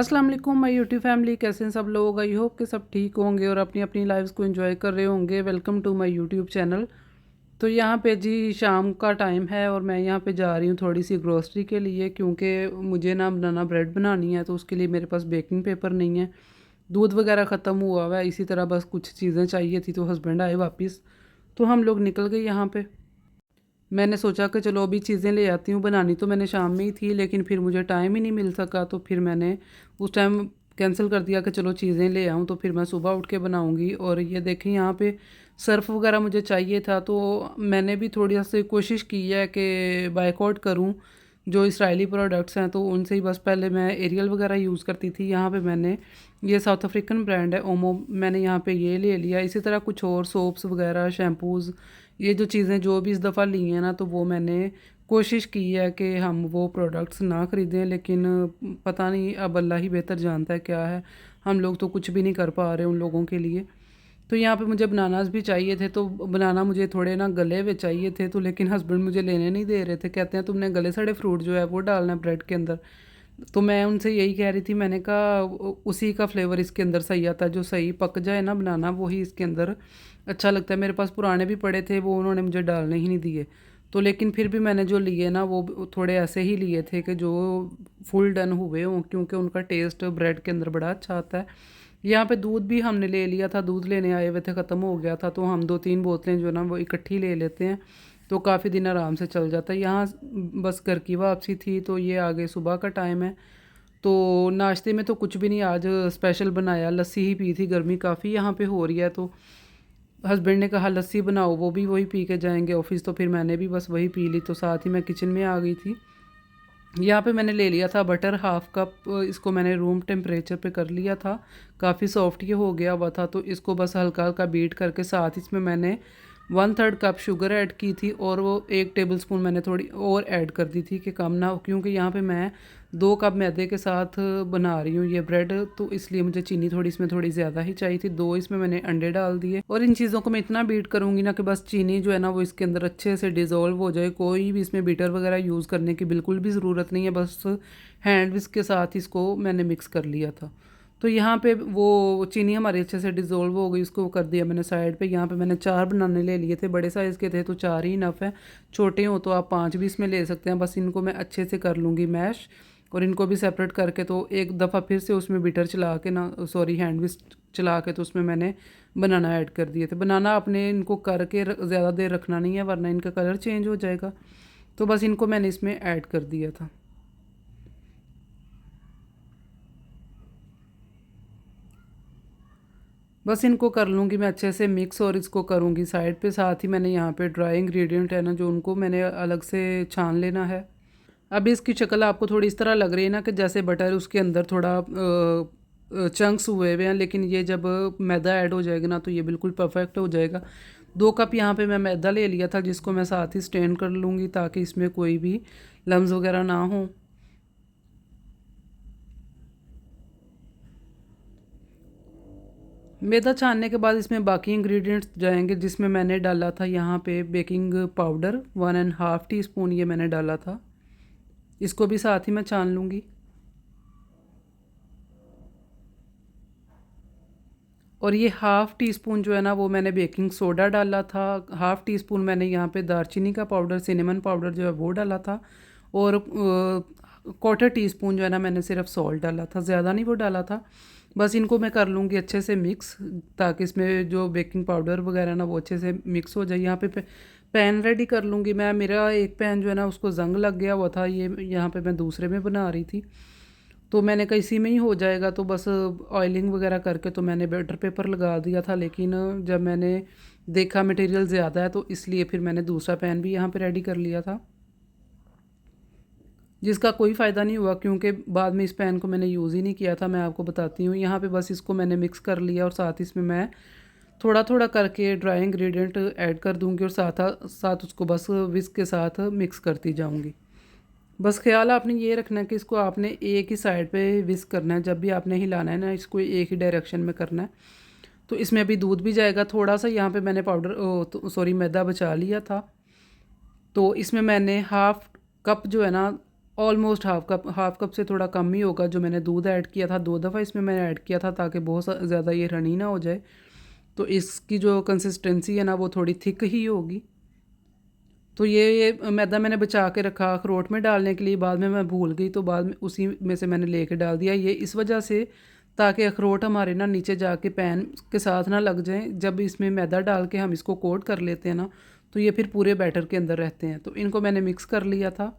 अस्सलाम वालेकुम my YouTube family, कैसे हैं सब लोग। आई होप कि सब ठीक होंगे और अपनी अपनी लाइफ्स को एंजॉय कर रहे होंगे। Welcome to my YouTube channel. तो यहाँ पे जी शाम का टाइम है और मैं यहाँ पे जा रही हूँ थोड़ी सी ग्रोसरी के लिए, क्योंकि मुझे ना बनाना ब्रेड बनानी है। तो उसके लिए मेरे पास बेकिंग पेपर नहीं है, दूध वगैरह ख़त्म हुआ हुआ है, इसी तरह बस कुछ चीज़ें चाहिए थी। तो हस्बैंड आए वापस, तो हम लोग निकल गए यहाँ पे। मैंने सोचा कि चलो अभी चीज़ें ले आती हूँ। बनानी तो मैंने शाम में ही थी, लेकिन फिर मुझे टाइम ही नहीं मिल सका, तो फिर मैंने उस टाइम कैंसिल कर दिया कि चलो चीज़ें ले आऊँ, तो फिर मैं सुबह उठ के बनाऊँगी। और ये देखें यहाँ पे सर्फ़ वगैरह मुझे चाहिए था, तो मैंने भी थोड़ी सी कोशिश की है कि बायकॉट करूँ जो इसराइली प्रोडक्ट्स हैं। तो उनसे ही बस पहले मैं एरियल वगैरह यूज़ करती थी। यहाँ पे मैंने ये साउथ अफ्रीकन ब्रांड है ओमो, मैंने यहाँ पे ये ले लिया। इसी तरह कुछ और सोप्स वगैरह, शैम्पूज़, ये जो चीज़ें जो भी इस दफ़ा ली हैं ना, तो वो मैंने कोशिश की है कि हम वो प्रोडक्ट्स ना ख़रीदें। लेकिन पता नहीं, अब अल्लाह ही बेहतर जानता है क्या है। हम लोग तो कुछ भी नहीं कर पा रहे उन लोगों के लिए। तो यहाँ पे मुझे बनानास भी चाहिए थे, तो बनाना मुझे थोड़े ना गले हुए चाहिए थे, तो लेकिन हस्बैंड मुझे लेने नहीं दे रहे थे। कहते हैं तुमने गले सड़े फ्रूट जो है वो डालना है ब्रेड के अंदर। तो मैं उनसे यही कह रही थी, मैंने कहा उसी का फ्लेवर इसके अंदर सही आता है, जो सही पक जाए ना बनाना वही इसके अंदर अच्छा लगता है। मेरे पास पुराने भी पड़े थे, वो उन्होंने मुझे डालने ही नहीं दिए। तो लेकिन फिर भी मैंने जो लिए ना वो थोड़े ऐसे ही लिए थे कि जो फुल डन हुए हों, क्योंकि उनका टेस्ट ब्रेड के अंदर बड़ा अच्छा आता है। यहाँ पे दूध भी हमने ले लिया था, दूध लेने आए हुए थे, ख़त्म हो गया था। तो हम 2-3 बोतलें जो ना वो इकट्ठी ले लेते हैं, तो काफ़ी दिन आराम से चल जाता है। यहाँ बस घर की वापसी थी, तो ये आगे सुबह का टाइम है। तो नाश्ते में तो कुछ भी नहीं आज स्पेशल बनाया, लस्सी ही पी थी। गर्मी काफ़ी यहाँ पे हो रही है, तो हस्बैंड ने कहा लस्सी बनाओ, वो भी वही पी के जाएंगे ऑफिस। तो फिर मैंने भी बस वही पी ली, तो साथ ही मैं किचन में आ गई थी। यहाँ पे मैंने ले लिया था बटर हाफ कप, इसको मैंने रूम टेम्परेचर पे कर लिया था। काफ़ी सॉफ्ट ये हो गया हुआ था, तो इसको बस हल्का हल्का बीट करके साथ इसमें मैंने 1/3 कप शुगर ऐड की थी, और वो 1 टेबलस्पून मैंने थोड़ी और ऐड कर दी थी कि कम ना हो, क्योंकि यहाँ पे मैं 2 कप मैदे के साथ बना रही हूँ ये ब्रेड, तो इसलिए मुझे चीनी थोड़ी इसमें थोड़ी ज़्यादा ही चाहिए थी। 2 इसमें मैंने अंडे डाल दिए, और इन चीज़ों को मैं इतना बीट करूँगी ना कि बस चीनी जो है ना वो इसके अंदर अच्छे से डिज़ोल्व हो जाए। कोई भी इसमें बीटर वगैरह यूज़ करने की बिल्कुल भी ज़रूरत नहीं है, बस हैंड विस्क के साथ इसको मैंने मिक्स कर लिया था। तो यहाँ पे वो चीनी हमारी अच्छे से डिज़ोल्व हो गई, उसको कर दिया मैंने साइड पे। यहाँ पे मैंने 4 बनाने ले लिए थे, बड़े साइज़ के थे तो 4 ही इनफ है। छोटे हो तो आप 5 भी इसमें ले सकते हैं। बस इनको मैं अच्छे से कर लूँगी मैश, और इनको भी सेपरेट करके तो एक दफ़ा फिर से उसमें बीटर चला के ना, सॉरी हैंड विस्क चला के, तो उसमें मैंने बनाना ऐड कर दिए थे। बनाना आपने इनको करके ज़्यादा देर रखना नहीं है, वरना इनका कलर चेंज हो जाएगा। तो बस इनको मैंने इसमें ऐड कर दिया था। बस इनको कर लूँगी मैं अच्छे से मिक्स, और इसको करूँगी साइड पे। साथ ही मैंने यहाँ पे ड्राई इंग्रेडिएंट है ना, जो उनको मैंने अलग से छान लेना है। अब इसकी शक्ल आपको थोड़ी इस तरह लग रही है ना कि जैसे बटर उसके अंदर थोड़ा चंक्स हुए हुए हैं, लेकिन ये जब मैदा ऐड हो जाएगा ना तो ये बिल्कुल परफेक्ट हो जाएगा। 2 कप यहाँ पे मैं मैदा ले लिया था, जिसको मैं साथ ही स्ट्रेन कर लूँगी ताकि इसमें कोई भी लम्स वगैरह ना हो। मैदा छानने के बाद इसमें बाकी इंग्रेडिएंट्स जाएंगे, जिसमें मैंने डाला था यहाँ पे बेकिंग पाउडर 1.5 टीस्पून, ये मैंने डाला था। इसको भी साथ ही मैं छान लूँगी। और ये हाफ़ टी स्पून जो है ना वो मैंने बेकिंग सोडा डाला था। हाफ़ टी स्पून मैंने यहाँ पे दालचीनी का पाउडर, सिनेमन पाउडर जो है वो डाला था। और क्वार्टर टी स्पून जो है ना मैंने सिर्फ सॉल्ट डाला था, ज़्यादा नहीं वो डाला था। बस इनको मैं कर लूँगी अच्छे से मिक्स, ताकि इसमें जो बेकिंग पाउडर वगैरह ना वो अच्छे से मिक्स हो जाए। यहाँ पे पैन रेडी कर लूँगी मैं। मेरा एक पैन जो है ना उसको ज़ंग लग गया हुआ था, ये यहाँ पे मैं दूसरे में बना रही थी, तो मैंने कहा इसी में ही हो जाएगा। तो बस ऑयलिंग वगैरह करके तो मैंने बटर पेपर लगा दिया था, लेकिन जब मैंने देखा मटेरियल ज़्यादा है तो इसलिए फिर मैंने दूसरा पैन भी यहाँ पे रेडी कर लिया था, जिसका कोई फ़ायदा नहीं हुआ क्योंकि बाद में इस पैन को मैंने यूज़ ही नहीं किया था। मैं आपको बताती हूँ। यहाँ पे बस इसको मैंने मिक्स कर लिया, और साथ इसमें मैं थोड़ा थोड़ा करके ड्राई इंग्रेडिएंट ऐड कर दूँगी, और साथ साथ उसको बस विस्क के साथ मिक्स करती जाऊँगी। बस ख्याल आपने ये रखना है कि इसको आपने एक ही साइड पे विस्क करना है। जब भी आपने हिलाना है ना, इसको एक ही डायरेक्शन में करना है। तो इसमें अभी दूध भी जाएगा थोड़ा सा। यहाँ पे मैंने पाउडर तो सॉरी मैदा बचा लिया था, तो इसमें मैंने हाफ़ कप जो है ना ऑलमोस्ट हाफ़ कप से थोड़ा कम ही होगा जो मैंने दूध ऐड किया था। 2 दफ़ा इसमें मैंने ऐड किया था ताकि बहुत ज़्यादा ये रनी ना हो जाए। तो इसकी जो कंसिस्टेंसी है ना वो थोड़ी थिक ही होगी। तो ये मैदा मैंने बचा के रखा अखरोट में डालने के लिए, बाद में मैं भूल गई तो बाद में उसी में से मैंने लेके डाल दिया। ये इस वजह से ताकि अखरोट हमारे ना नीचे जाके पैन के साथ ना लग जाएँ। जब इसमें मैदा डाल के हम इसको कोट कर लेते हैं ना, तो ये फिर पूरे बैटर के अंदर रहते हैं। तो इनको मैंने मिक्स कर लिया था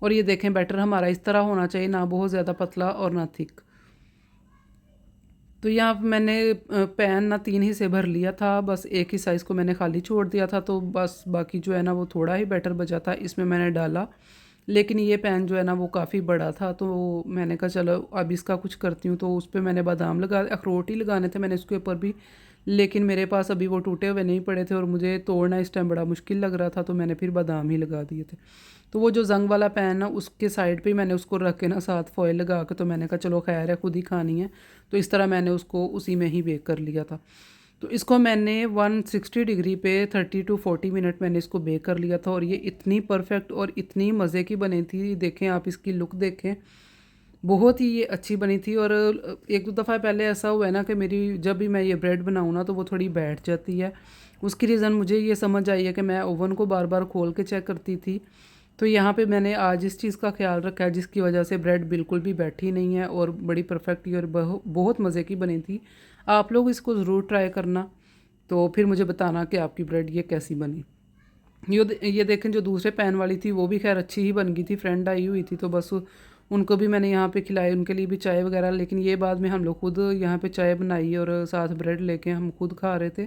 और ये देखें बैटर हमारा इस तरह होना चाहिए, ना बहुत ज़्यादा पतला और ना थिक। तो यहाँ पे मैंने पैन ना 3 हिस्से भर लिया था, बस एक ही साइज़ को मैंने खाली छोड़ दिया था। तो बस बाकी जो है ना वो थोड़ा ही बैटर बचा था, इसमें मैंने डाला। लेकिन ये पैन जो है ना वो काफ़ी बड़ा था, तो मैंने कहा चलो अब इसका कुछ करती हूँ। तो उस पे मैंने बादाम अखरोट ही लगाने थे मैंने इसके ऊपर भी, लेकिन मेरे पास अभी वो टूटे हुए नहीं पड़े थे और मुझे तोड़ना इस टाइम बड़ा मुश्किल लग रहा था, तो मैंने फिर बादाम ही लगा दिए थे। तो वो जो ज़ंग वाला पैन ना उसके साइड पे ही मैंने उसको रख के ना साथ फॉयल लगा के, तो मैंने कहा चलो खैर है खुद ही खानी है। तो इस तरह मैंने उसको उसी में ही बेक कर लिया था। तो इसको मैंने 160 डिग्री पे 30 टू 40 मिनट मैंने इसको बेक कर लिया था और ये इतनी परफेक्ट और इतनी मज़े की बनी थी। देखें आप इसकी लुक देखें, बहुत ही ये अच्छी बनी थी। और एक दो दफ़ा पहले ऐसा हुआ है ना कि मेरी जब भी मैं ये ब्रेड बनाऊँ ना तो वो थोड़ी बैठ जाती है। उसकी रीज़न मुझे ये समझ आई है कि मैं ओवन को बार बार खोल के चेक करती थी। तो यहाँ पे मैंने आज इस चीज़ का ख्याल रखा है जिसकी वजह से ब्रेड बिल्कुल भी बैठी नहीं है और बड़ी परफेक्ट ही और बहुत मज़े की बनी थी। आप लोग इसको ज़रूर ट्राई करना, तो फिर मुझे बताना कि आपकी ब्रेड ये कैसी बनी। ये देखें जो दूसरे पैन वाली थी वो भी खैर अच्छी ही बन गई थी। फ्रेंड आई हुई थी तो बस उनको भी मैंने यहाँ पे खिलाई, उनके लिए भी चाय वगैरह। लेकिन ये बाद में हम लोग खुद यहाँ पे चाय बनाई और साथ ब्रेड लेके हम खुद खा रहे थे।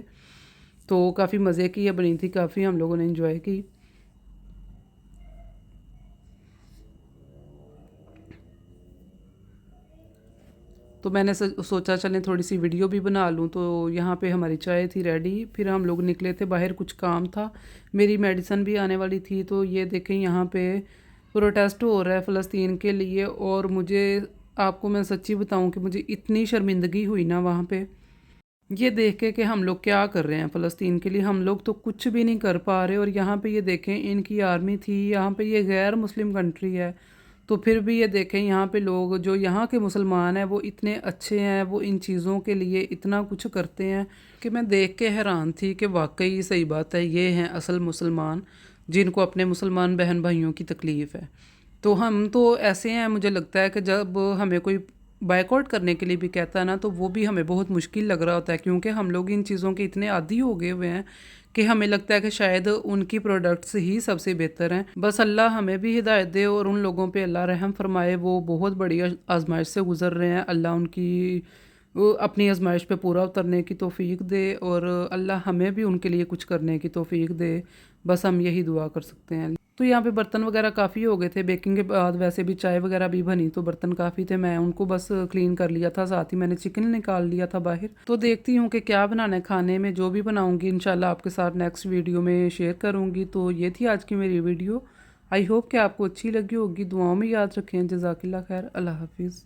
तो काफ़ी मज़े की ये बनी थी, काफ़ी हम लोगों ने इन्जॉय की। तो मैंने सोचा चलें थोड़ी सी वीडियो भी बना लूँ। तो यहाँ पे हमारी चाय थी रेडी, फिर हम लोग निकले थे बाहर, कुछ काम था, मेरी मेडिसिन भी आने वाली थी। तो ये देखें यहाँ पे प्रोटेस्ट हो रहा है फ़लस्तीन के लिए, और मुझे आपको मैं सच्ची बताऊँ कि मुझे इतनी शर्मिंदगी हुई ना वहाँ पे, ये देख के कि हम लोग क्या कर रहे हैं फ़लस्तीन के लिए। हम लोग तो कुछ भी नहीं कर पा रहे। और यहाँ पे ये देखें इनकी आर्मी थी, यहाँ पे ये गैर मुस्लिम कंट्री है, तो फिर भी ये देखें यहाँ पे लोग जो यहाँ के मुसलमान हैं वो इतने अच्छे हैं, वो इन चीज़ों के लिए इतना कुछ करते हैं कि मैं देख के हैरान थी कि वाकई सही बात है, ये हैं असल मुसलमान जिनको अपने मुसलमान बहन भाइयों की तकलीफ़ है। तो हम तो ऐसे हैं, मुझे लगता है कि जब हमें कोई बायकॉट करने के लिए भी कहता है ना तो वो भी हमें बहुत मुश्किल लग रहा होता है, क्योंकि हम लोग इन चीज़ों के इतने आदी हो गए हुए हैं कि हमें लगता है कि शायद उनकी प्रोडक्ट्स ही सबसे बेहतर हैं। बस अल्लाह हमें भी हिदायत दे और उन लोगों पे अल्लाह रहम फरमाए, वो बहुत बड़ी आजमाइश से गुज़र रहे हैं। अल्लाह उनकी वो अपनी आजमाइश पे पूरा उतरने की तौफीक दे और अल्लाह हमें भी उनके लिए कुछ करने की तौफीक दे। बस हम यही दुआ कर सकते हैं। तो यहाँ पे बर्तन वगैरह काफ़ी हो गए थे बेकिंग के बाद, वैसे भी चाय वगैरह भी बनी तो बर्तन काफ़ी थे, मैं उनको बस क्लीन कर लिया था। साथ ही मैंने चिकन निकाल लिया था बाहर। तो देखती हूँ कि क्या बनाना है खाने में, जो भी बनाऊँगी इंशाल्लाह आपके साथ नेक्स्ट वीडियो में शेयर करूँगी। तो ये थी आज की मेरी वीडियो, आई होप कि आपको अच्छी लगी होगी। दुआओं में याद रखें। जज़ाकिल्लाह खैर, अल्लाह हाफिज़।